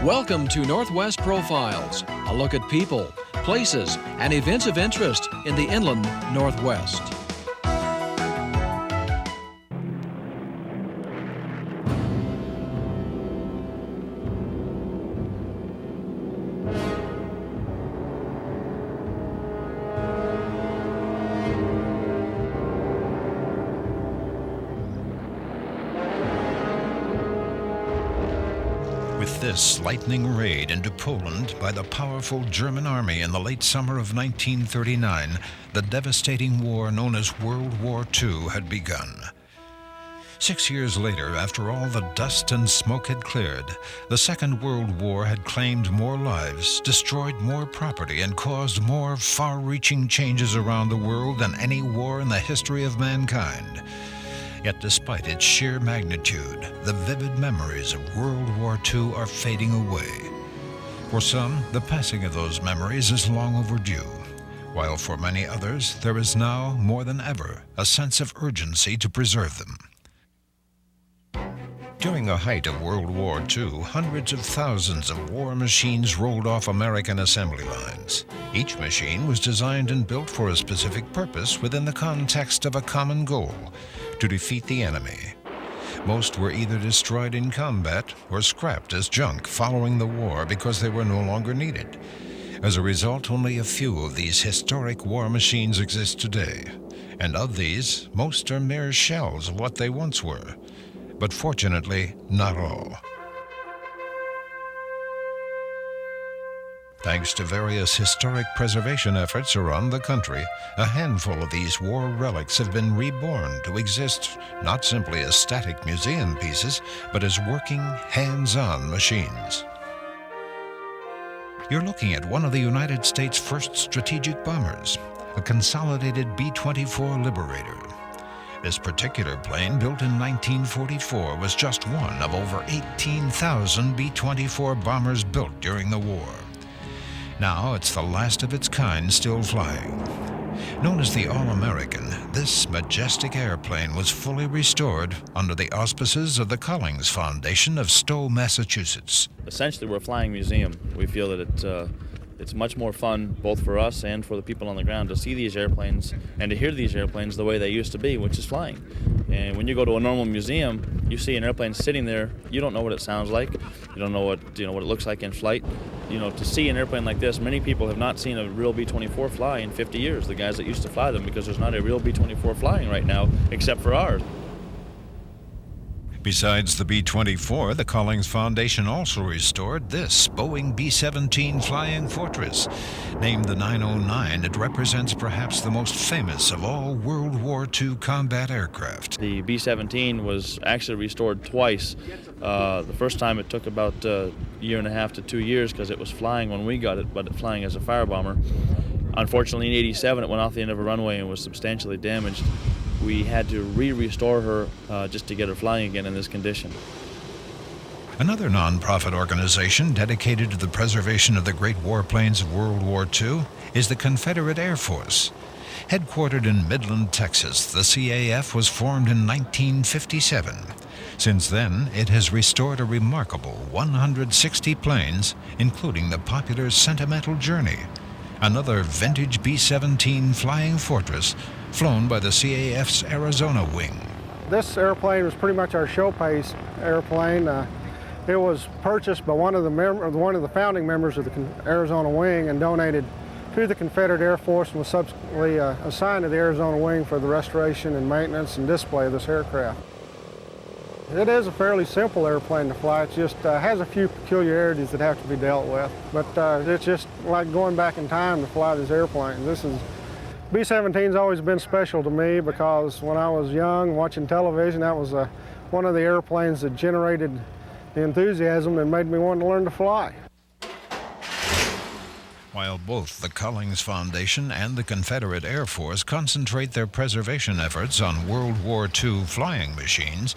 Welcome to Northwest Profiles, a look at people, places, and events of interest in the inland Northwest. With this lightning raid into Poland by the powerful German army in the late summer of 1939, the devastating war known as World War II had begun. 6 years later, after all the dust and smoke had cleared, the Second World War had claimed more lives, destroyed more property, and caused more far-reaching changes around the world than any war in the history of mankind. Yet despite its sheer magnitude, the vivid memories of World War II are fading away. For some, the passing of those memories is long overdue, while for many others, there is now, more than ever, a sense of urgency to preserve them. During the height of World War II, hundreds of thousands of war machines rolled off American assembly lines. Each machine was designed and built for a specific purpose within the context of a common goal: to defeat the enemy. Most were either destroyed in combat or scrapped as junk following the war because they were no longer needed. As a result, only a few of these historic war machines exist today. And of these, most are mere shells of what they once were. But fortunately, not all. Thanks to various historic preservation efforts around the country, a handful of these war relics have been reborn to exist not simply as static museum pieces, but as working, hands-on machines. You're looking at one of the United States' first strategic bombers, a consolidated B-24 Liberator. This particular plane, built in 1944, was just one of over 18,000 B-24 bombers built during the war. Now it's the last of its kind still flying. Known as the All-American, this majestic airplane was fully restored under the auspices of the Collings Foundation of Stowe, Massachusetts. Essentially, we're a flying museum. We feel that it's much more fun, both for us and for the people on the ground, to see these airplanes and to hear these airplanes the way they used to be, which is flying. And when you go to a normal museum, you see an airplane sitting there, you don't know what it sounds like, you don't know what it looks like in flight. To see an airplane like this, many people have not seen a real B-24 fly in 50 years, the guys that used to fly them, because there's not a real B-24 flying right now, except for ours. Besides the B-24, the Collings Foundation also restored this Boeing B-17 Flying Fortress. Named the 909, it represents perhaps the most famous of all World War II combat aircraft. The B-17 was actually restored twice. The first time it took about a year and a half to 2 years because it was flying when we got it, but flying as a firebomber. Unfortunately, in '87, it went off the end of a runway and was substantially damaged. We had to restore her just to get her flying again in this condition. Another nonprofit organization dedicated to the preservation of the great warplanes of World War II is the Confederate Air Force. Headquartered in Midland, Texas, the CAF was formed in 1957. Since then, it has restored a remarkable 160 planes, including the popular Sentimental Journey, another vintage B-17 Flying Fortress flown by the CAF's Arizona wing. This airplane was pretty much our showcase airplane. It was purchased by one of the founding members of the Arizona wing and donated to the Confederate Air Force, and was subsequently assigned to the Arizona wing for the restoration and maintenance and display of this aircraft. It is a fairly simple airplane to fly. It just has a few peculiarities that have to be dealt with. But it's just like going back in time to fly these airplanes. B-17's always been special to me because when I was young, watching television, that was one of the airplanes that generated the enthusiasm that made me want to learn to fly. While both the Collings Foundation and the Confederate Air Force concentrate their preservation efforts on World War II flying machines,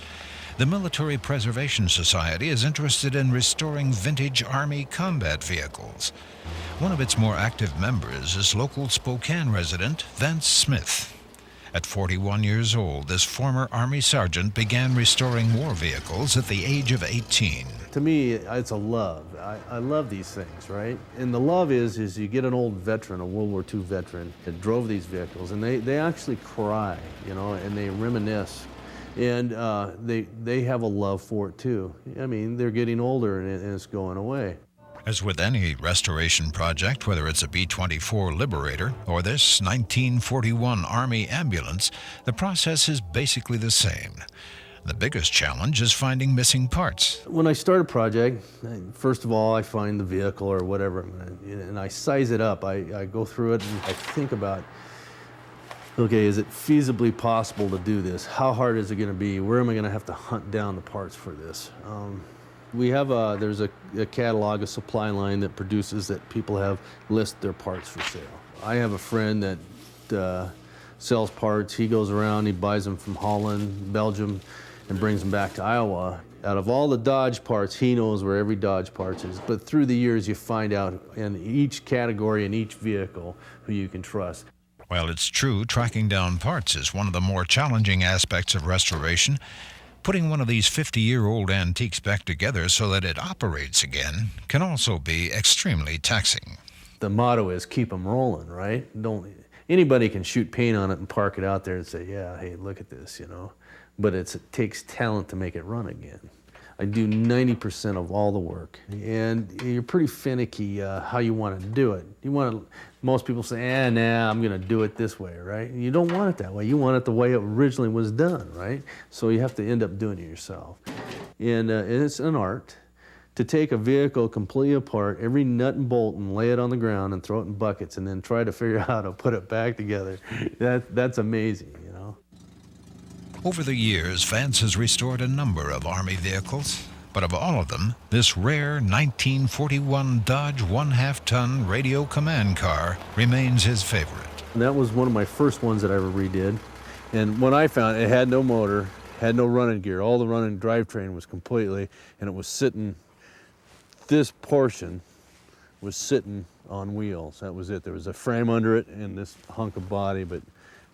the Military Preservation Society is interested in restoring vintage Army combat vehicles. One of its more active members is local Spokane resident Vance Smith. At 41 years old, this former Army sergeant began restoring war vehicles at the age of 18. To me, it's a love. I love these things, right? And the love is you get an old veteran, a World War II veteran, that drove these vehicles, and they actually cry, you know, and they reminisce. And they have a love for it, too. I mean, they're getting older, and it's going away. As with any restoration project, whether it's a B-24 Liberator or this 1941 Army ambulance, the process is basically the same. The biggest challenge is finding missing parts. When I start a project, first of all, I find the vehicle or whatever, and I size it up. I go through it and I think about, okay, is it feasibly possible to do this? How hard is it going to be? Where am I going to have to hunt down the parts for this? We have there's a catalog, a supply line that produces that people have list their parts for sale. I have a friend that sells parts. He goes around, he buys them from Holland, Belgium, and brings them back to Iowa. Out of all the Dodge parts, he knows where every Dodge part is. But through the years, you find out in each category, in each vehicle, who you can trust. While it's true tracking down parts is one of the more challenging aspects of restoration, putting one of these 50-year-old antiques back together so that it operates again can also be extremely taxing. The motto is keep them rolling, right? Anybody can shoot paint on it and park it out there and say, yeah, hey, look at this, you know. But it takes talent to make it run again. I do 90% of all the work, and you're pretty finicky how you want to do it. Most people say, nah, I'm gonna do it this way, right? And you don't want it that way. You want it the way it originally was done, right? So you have to end up doing it yourself. And it's an art to take a vehicle completely apart, every nut and bolt, and lay it on the ground and throw it in buckets and then try to figure out how to put it back together. That's amazing, you know? Over the years, Vance has restored a number of Army vehicles, but of all of them, this rare 1941 Dodge 1/2-ton radio command car remains his favorite. And that was one of my first ones that I ever redid. And when I found it had no motor, had no running gear. All the running drivetrain was completely, and it was sitting, this portion was sitting on wheels. That was it. There was a frame under it and this hunk of body, but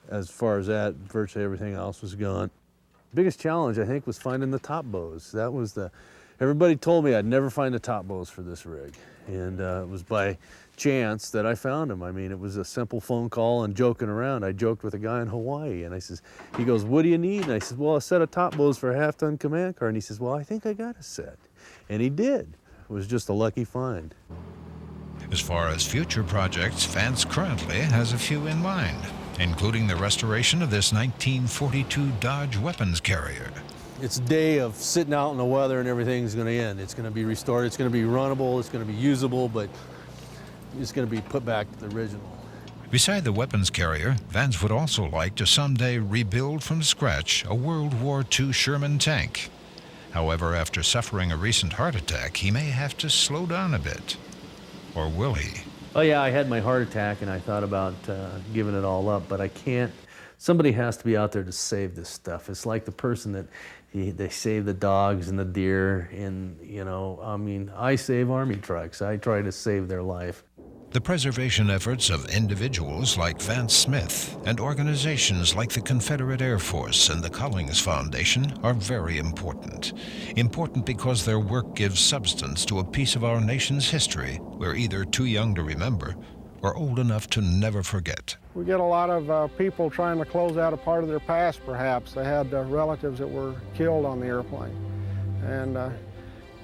as far as that, virtually everything else was gone. Biggest challenge, I think, was finding the top bows. That was everybody told me I'd never find the top bows for this rig. And it was by chance that I found them. I mean, it was a simple phone call and joking around. I joked with a guy in Hawaii, and he goes, what do you need? And I said, well, a set of top bows for a 1/2-ton command car. And he says, well, I think I got a set. And he did. It was just a lucky find. As far as future projects, Vance currently has a few in mind, including the restoration of this 1942 Dodge weapons carrier. Its day of sitting out in the weather and everything's going to end. It's going to be restored. It's going to be runnable. It's going to be usable, but it's going to be put back to the original. Beside the weapons carrier, Vance would also like to someday rebuild from scratch a World War II Sherman tank. However, after suffering a recent heart attack, he may have to slow down a bit. Or will he? Oh yeah, I had my heart attack and I thought about giving it all up, but I can't. Somebody has to be out there to save this stuff. It's like the person that they save the dogs and the deer, and you know, I mean, I save Army trucks. I try to save their life. The preservation efforts of individuals like Vance Smith and organizations like the Confederate Air Force and the Collings Foundation are very important. Important because their work gives substance to a piece of our nation's history we're either too young to remember or old enough to never forget. We get a lot of people trying to close out a part of their past, perhaps. They had relatives that were killed on the airplane. And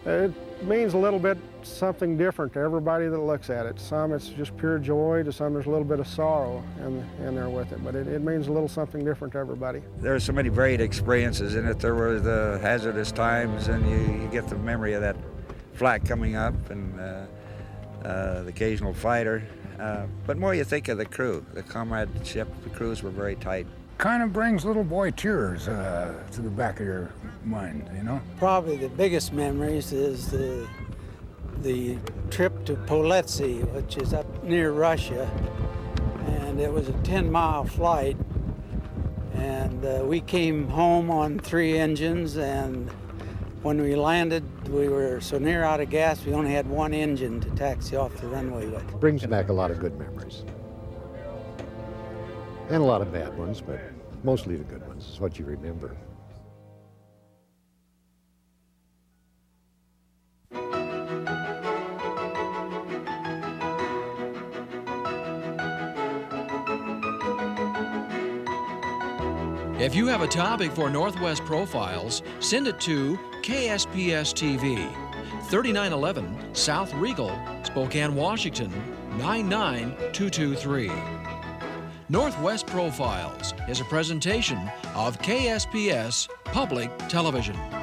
it means a little bit something different to everybody that looks at it. Some it's just pure joy, to some there's a little bit of sorrow in there with it, but it means a little something different to everybody. There were so many great experiences in it. There were the hazardous times, and you get the memory of that flak coming up and the occasional fighter. But more you think of the crew, the comradeship, the crews were very tight. Kind of brings little boy tears to the back of your mind, you know? Probably the biggest memories is the trip to Poletsy, which is up near Russia, and it was a 10-mile flight, and we came home on 3 engines, and when we landed, we were so near out of gas, we only had 1 engine to taxi off the runway with. Brings back a lot of good memories. And a lot of bad ones, but Mostly the good ones is what you remember. If you have a topic for Northwest Profiles, send it to KSPS TV, 3911 South Regal, Spokane, Washington, 99223. Northwest Profiles is a presentation of KSPS Public Television.